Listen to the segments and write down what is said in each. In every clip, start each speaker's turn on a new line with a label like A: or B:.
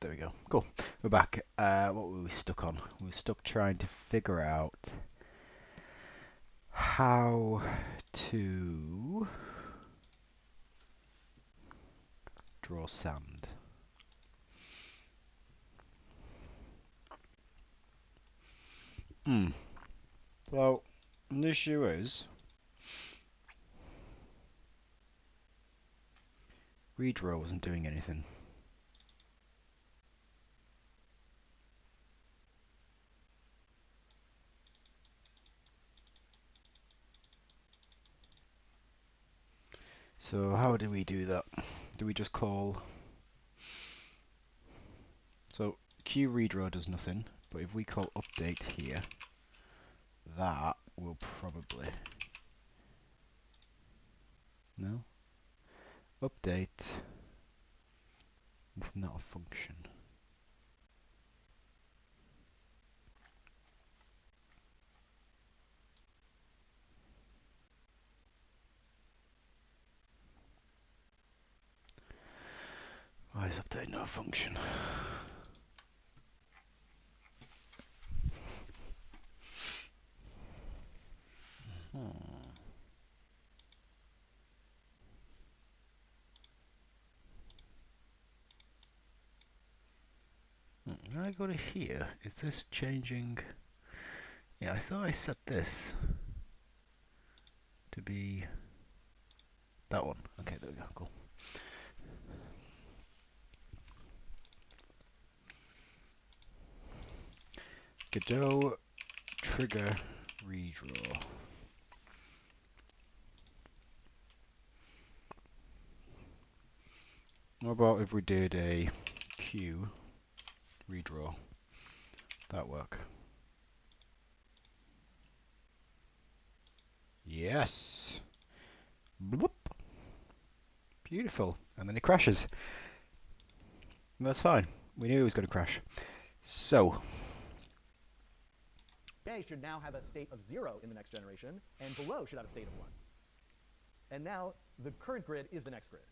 A: there we go. Cool. We're back. What were we stuck on? We were stuck trying to figure out how to draw sand. So, the issue is redraw wasn't doing anything. So how do we do that? Do we just call... So Q redraw does nothing, but if we call update here, that will probably... No? Update is not a function. Why is update not a function? When I go to here, is this changing? Yeah, I thought I set this to be that one. Okay, there we go, cool. Godot trigger redraw. What about if we did a Q redraw? That work? Yes. Bloop. Beautiful. And then it crashes. And that's fine. We knew it was going to crash. So.
B: A should now have a state of 0 in the next generation, and below should have a state of 1. And now the current grid is the next grid.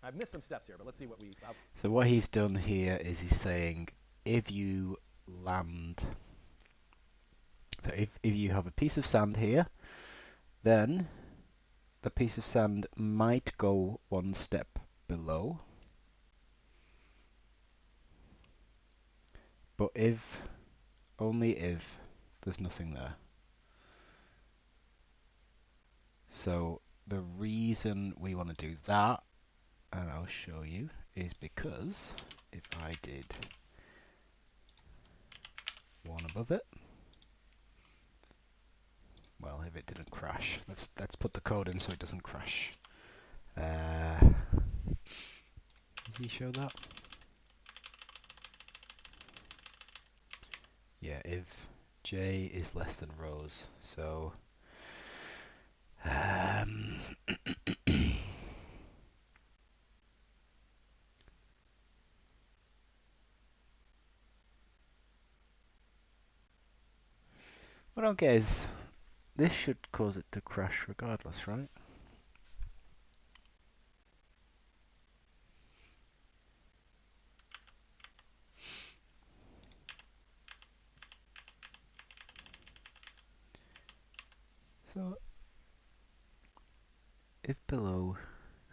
B: I've missed some steps here, but let's see what we...
A: So what he's done here is he's saying if you land... So if you have a piece of sand here, then the piece of sand might go one step below. But if, only if, there's nothing there. So the reason we want to do that, and I'll show you, is because if I did one above it, well, if it didn't crash, let's put the code in so it doesn't crash. Does he show that? Yeah, if j is less than rows, so what I don't get is this should cause it to crash regardless, right? So if below,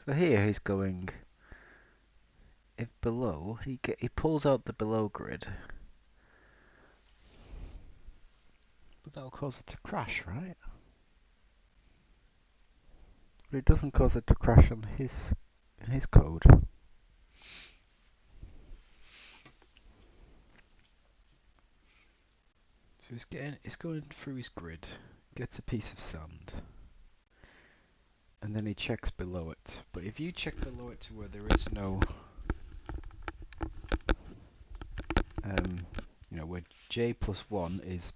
A: so here he's going, if below, he pulls out the below grid, but that'll cause it to crash, right? But it doesn't cause it to crash on in his code. So he's going through his grid, gets a piece of sand, and then he checks below it. But if you check below it to where there is no, you know, where j plus 1 is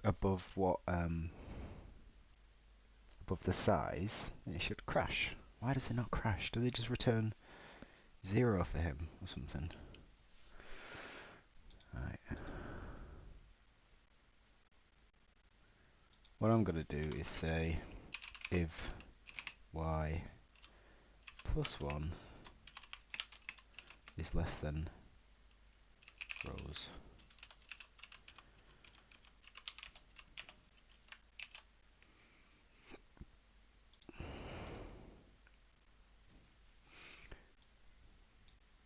A: above what, above the size, then it should crash. Why does it not crash? Does it just return 0 for him or something? Right. What I'm going to do is say if y plus 1 is less than rows.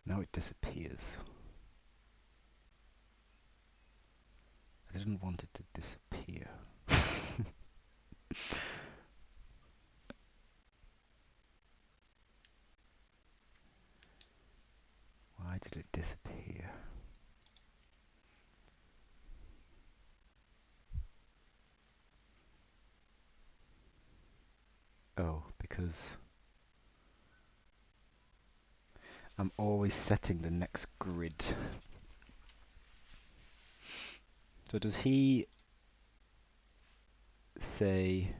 A: Now it disappears. I didn't want it to disappear. Why did it disappear? Oh, because I'm always setting the next grid. So does he say...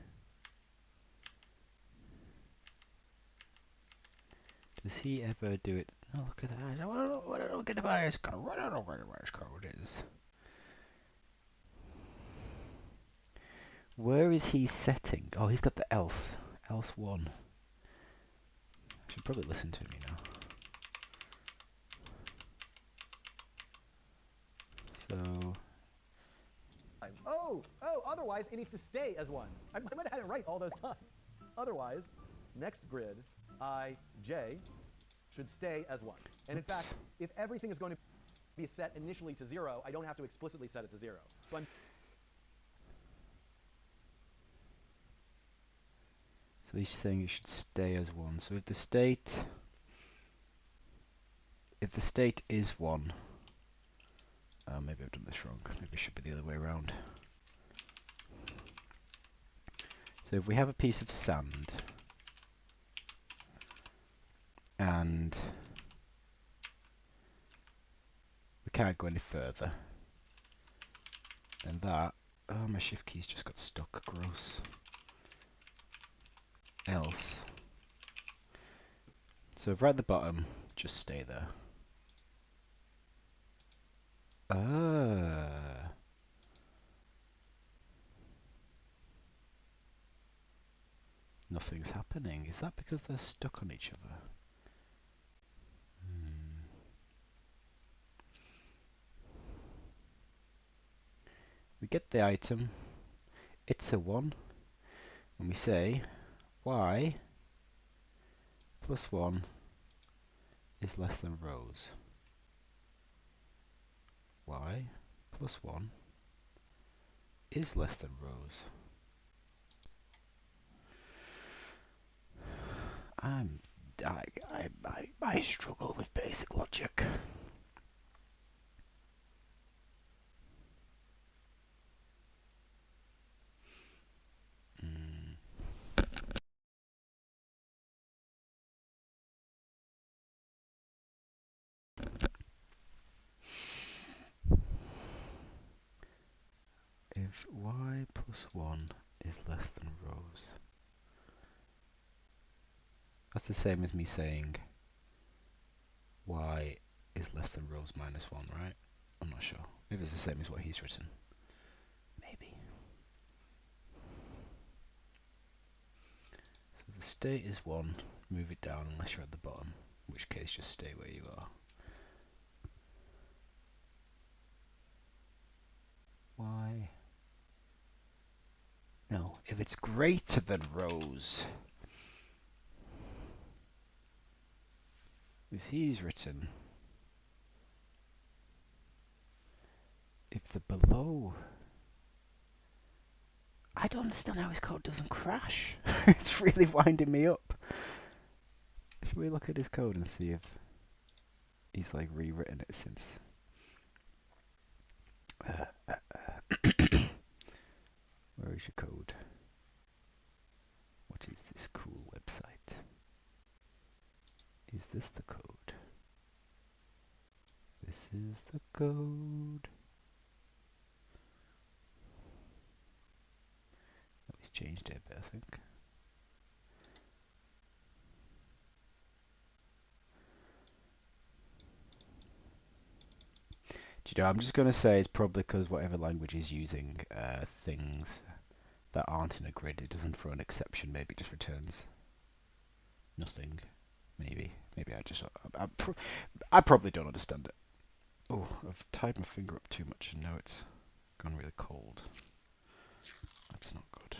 A: Does he ever do it? Oh, look at that. I don't get about his code. I don't know where his code is. Where is he setting? Oh, he's got the else. Else 1. I should probably listen to him, you know. So...
B: Oh, otherwise it needs to stay as 1. I might have had it right all those times. Otherwise, next grid, I, j, should stay as 1. And in fact, if everything is going to be set initially to 0, I don't have to explicitly set it to 0. So I'm...
A: So he's saying it should stay as 1. So if the state is 1, maybe I've done this wrong. Maybe it should be the other way around. So if we have a piece of sand and we can't go any further, then that... Oh, my shift keys just got stuck. Gross. Else. So right at the bottom, just stay there. Nothing's happening. Is that because they're stuck on each other? We get the item. It's a 1. And we say y plus 1 is less than rows. Y plus 1 is less than rows. I struggle with basic logic. If y plus 1 is less than rows, that's the same as me saying y is less than rows minus 1, right? I'm not sure. Maybe it's the same as what he's written. Maybe. So the state is 1, move it down unless you're at the bottom, in which case just stay where you are. Y. No, if it's greater than rows, as he's written, if the below... I don't understand how his code doesn't crash. It's really winding me up. Should we look at his code and see if he's like rewritten it since? Where is your code? What is this cool website? Is this the code? This is the code. Oh, he's changed it a bit, I think. Do you know, I'm just going to say it's probably because whatever language is using things that aren't in a grid, it doesn't throw an exception, maybe it just returns nothing. Maybe I probably don't understand it. Oh, I've tied my finger up too much and now it's gone really cold. That's not good.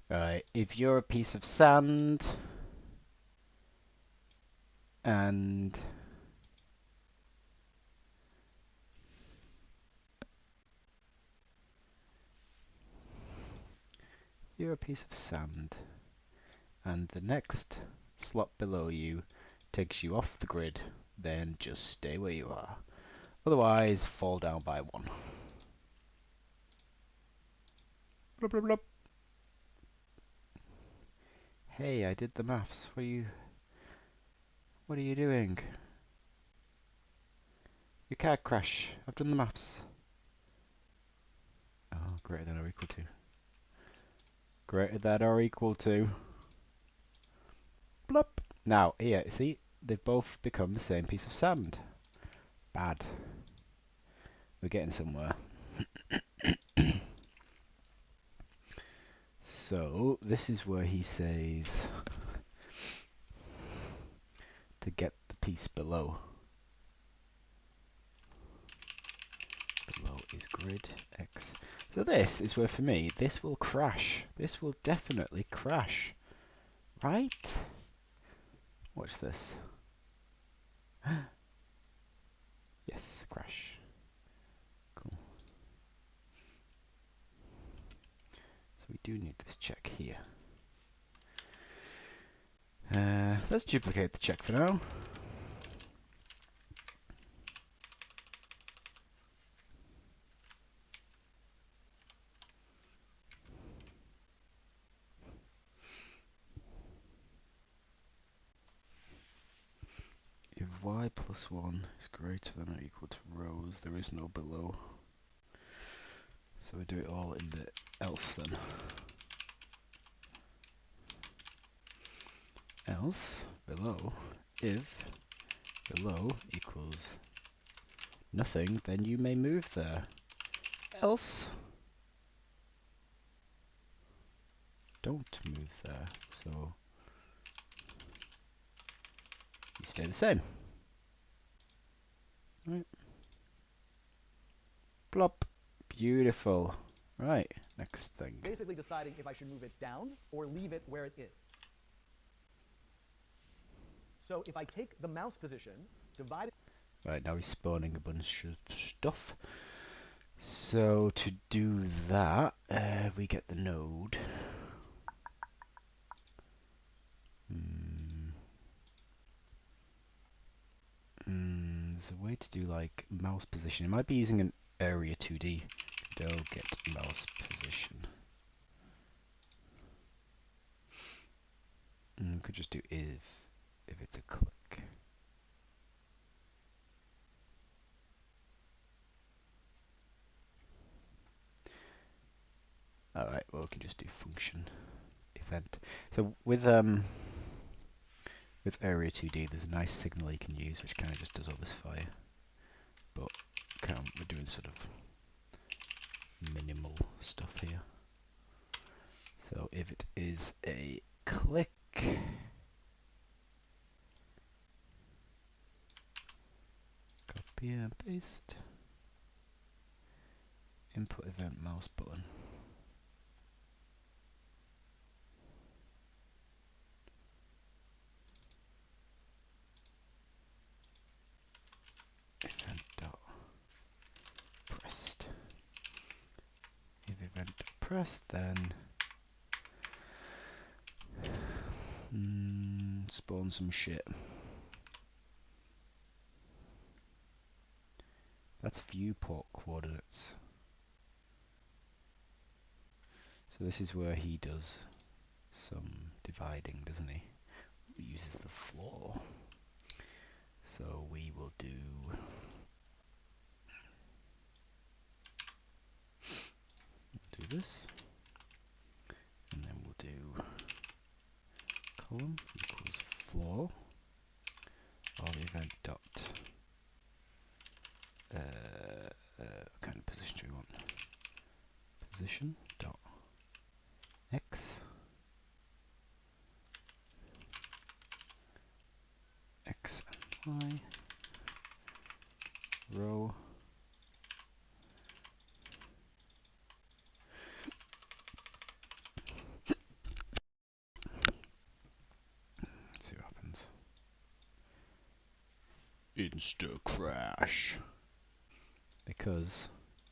A: Right, if you're a piece of sand and you're a piece of sand and the next slot below you takes you off the grid, then just stay where you are. Otherwise, fall down by 1. Blub, blub, blub. Hey, I did the maths. What are you doing? You can't crash. I've done the maths. Oh, greater than or equal to. Greater than or equal to. Blop. Now, here, see? They've both become the same piece of sand. Bad. We're getting somewhere. So, this is where he says to get the piece below. Below is grid X. So this is where, for me, this will crash. This will definitely crash. Right? Watch this. Yes, crash. Cool. So we do need this check here. Let's duplicate the check for now. If y plus 1 is greater than or equal to rows, there is no below. So we do it all in the else then. Else, below, if below equals nothing, then you may move there. Else, don't move there. So you stay the same. Right. Plop. Beautiful. Right, next thing.
B: Basically deciding if I should move it down or leave it where it is. So if I take the mouse position, divide it.
A: Right, now he's spawning a bunch of stuff. So to do that, we get the node. There's a way to do like mouse position. It might be using an area 2D. Go get mouse position. Could just do if it's a click. Alright, well we can just do function event. So with area 2D there's a nice signal you can use which kind of just does all this fire. But we're doing sort of minimal stuff here. So if it is a click, copy and paste, input event mouse button. Event dot pressed. If event pressed, then spawn some shit. That's viewport coordinates. So this is where he does some dividing, doesn't he? He uses the floor. So we will do this, and then we'll do column equals floor of event dot what kind of position do we want? Position dot x and y row Let's see what happens. Insta crash. Because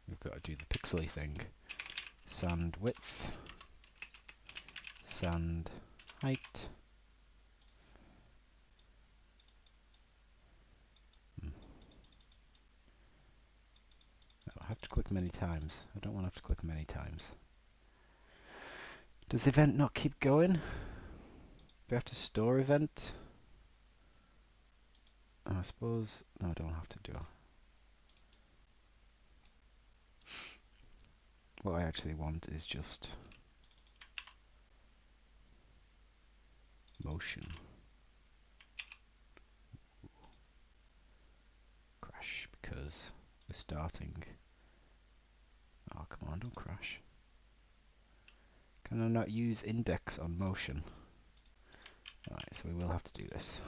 A: we've got to do the pixely thing. Sand width, sand height. I have to click many times. I don't want to have to click many times. Does the event not keep going? Do we have to store event? I suppose... No, I don't have to do it. What I actually want is just motion. Crash, because we're starting. Oh, come on, don't crash. Can I not use index on motion? Right, so we will have to do this.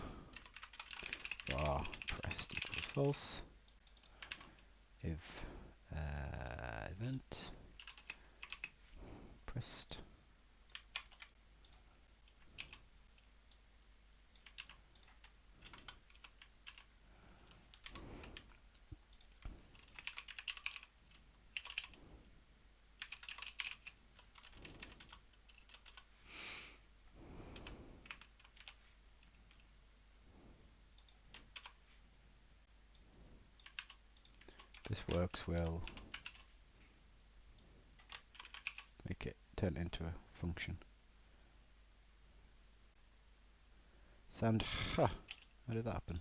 A: Var pressed equals false. If event pressed this works, we'll make it turn into a function. Sand, ha! How did that happen?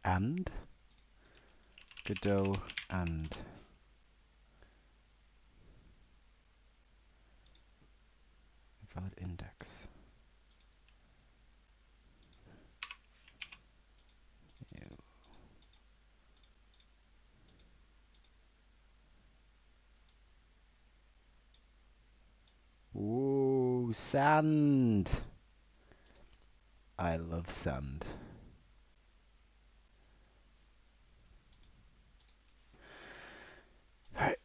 A: And Godot and invalid index. Ooh, sand! I love sand. Alright.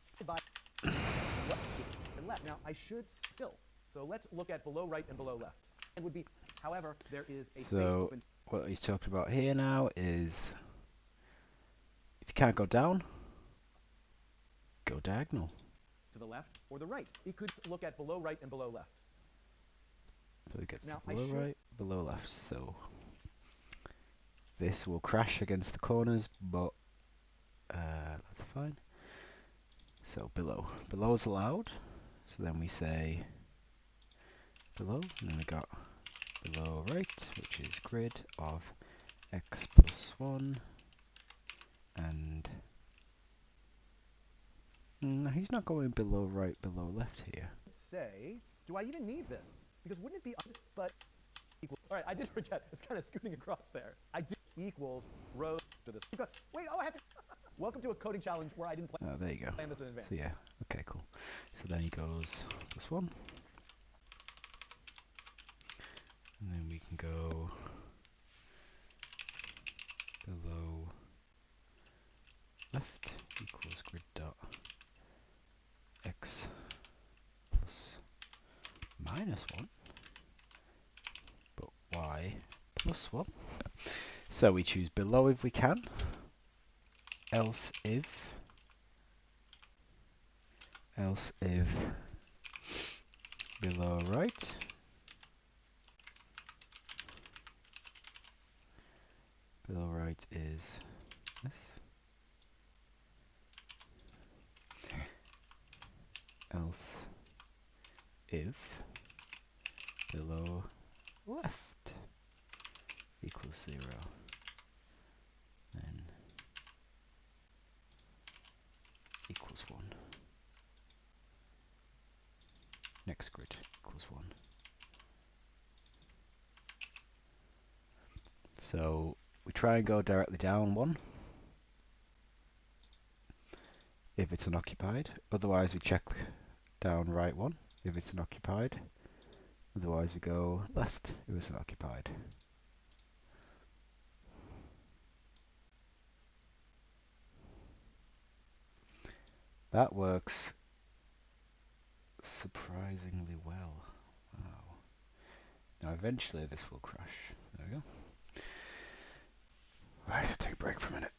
B: Now I should still. So let's look at below right and below left. It would be, however, there is a space open.
A: What he's talking about here now is if you can't go down, go diagonal.
B: To the left or the right. It could look at below right and below left.
A: So it gets
B: now
A: below right, below left. So this will crash against the corners, but that's fine. So below. Below is allowed. So then we say below, and then we got below right, which is grid of x plus 1, and he's not going below right, below left here.
B: Say, do I even need this? Because wouldn't it be, but equal. All right, I did forget. It's kind of scooting across there. I do equals row to this. Wait, oh, I have to. Welcome to a coding challenge where I didn't plan.
A: Oh, there you go.
B: Plan this in advance.
A: So yeah, okay, cool. So then he goes plus 1, and then we can go below left equals grid dot x plus minus 1, but y plus 1. So we choose below if we can, else if below right, below right is this, else if below left equals 0, then equals 1. Next grid equals 1. So we try and go directly down 1 if it's unoccupied. Otherwise we check down right 1 if it's unoccupied. Otherwise we go left if it's unoccupied. That works surprisingly well. Wow. Now eventually this will crash. There we go. Right, so take a break for a minute.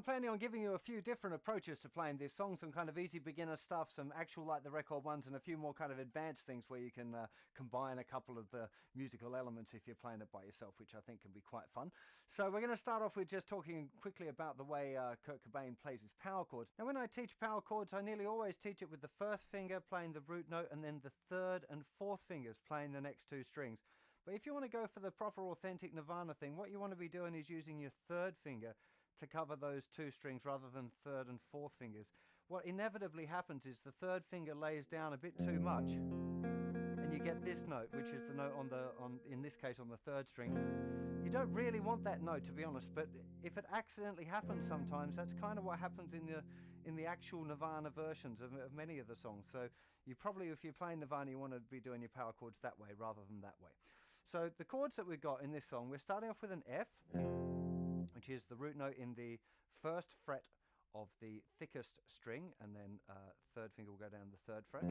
C: planning on giving you a few different approaches to playing this song, some kind of easy beginner stuff, some actual like the record ones, and a few more kind of advanced things where you can combine a couple of the musical elements if you're playing it by yourself, which I think can be quite fun. So we're going to start off with just talking quickly about the way Kurt Cobain plays his power chords. Now when I teach power chords, I nearly always teach it with the first finger playing the root note and then the third and fourth fingers playing the next two strings. But if you want to go for the proper authentic Nirvana thing, what you want to be doing is using your third finger to cover those two strings rather than third and fourth fingers. What inevitably happens is the third finger lays down a bit too much and you get this note, which is the note in this case on the third string. You don't really want that note, to be honest, but if it accidentally happens sometimes, that's kind of what happens in the actual Nirvana versions of many of the songs. So you probably, if you're playing Nirvana, you want to be doing your power chords that way rather than that way. So the chords that we've got in this song, we're starting off with an F, which is the root note in the first fret of the thickest string, and then third finger will go down the third fret.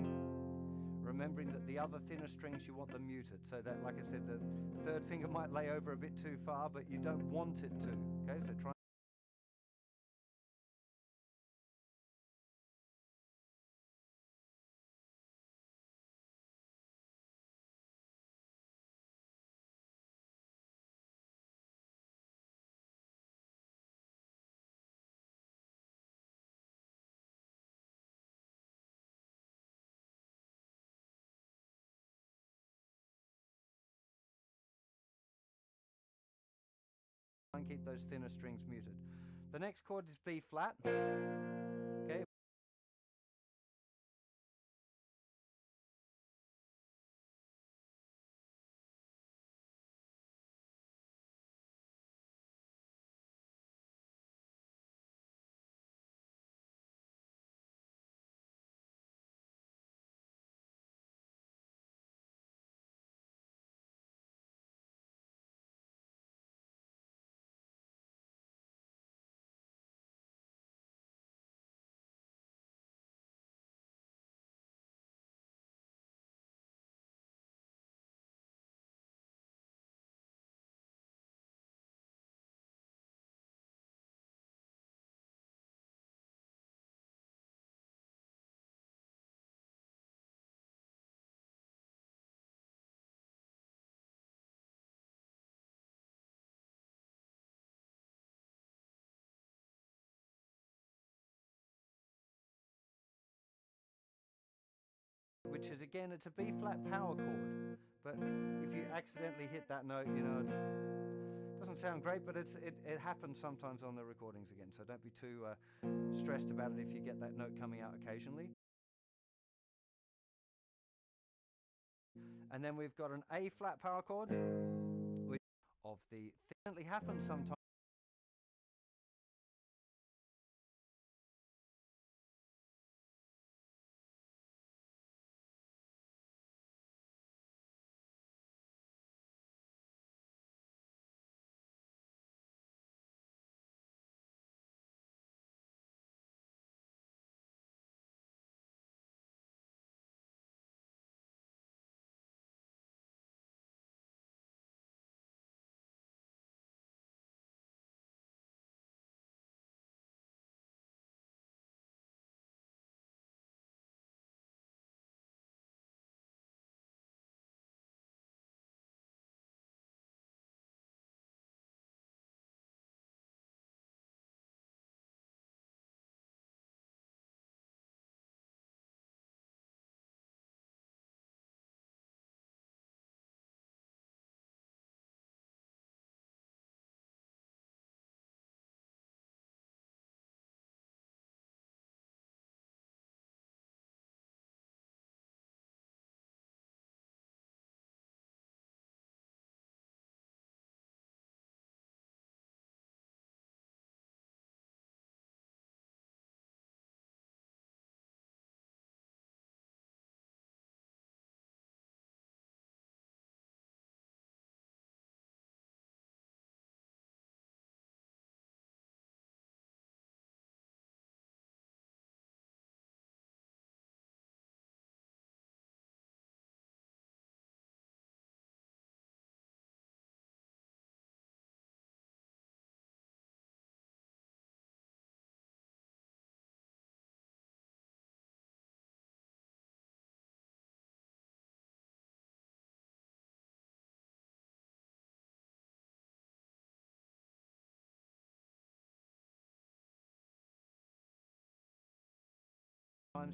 C: Remembering that the other thinner strings, you want them muted, so that, like I said, the third finger might lay over a bit too far, but you don't want it to. Okay, so try. And keep those thinner strings muted. The next chord is B flat. Okay. Which is, again, it's a B flat power chord, but if you accidentally hit that note, you know, it doesn't sound great, but it happens sometimes on the recordings again, so don't be too stressed about it if you get that note coming out occasionally. And then we've got an A flat power chord, which of the thing happens sometimes.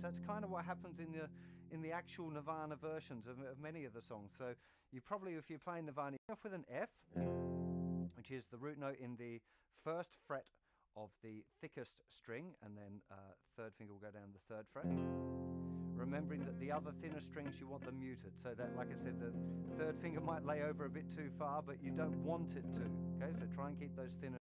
C: That's kind of what happens in the actual Nirvana versions of many of the songs. So you probably, if you're playing Nirvana, you off with an F, which is the root note in the first fret of the thickest string, and then third finger will go down the third fret. Remembering that the other thinner strings, you want them muted, so that, like I said, the third finger might lay over a bit too far, but you don't want it to. Okay, so try and keep those thinner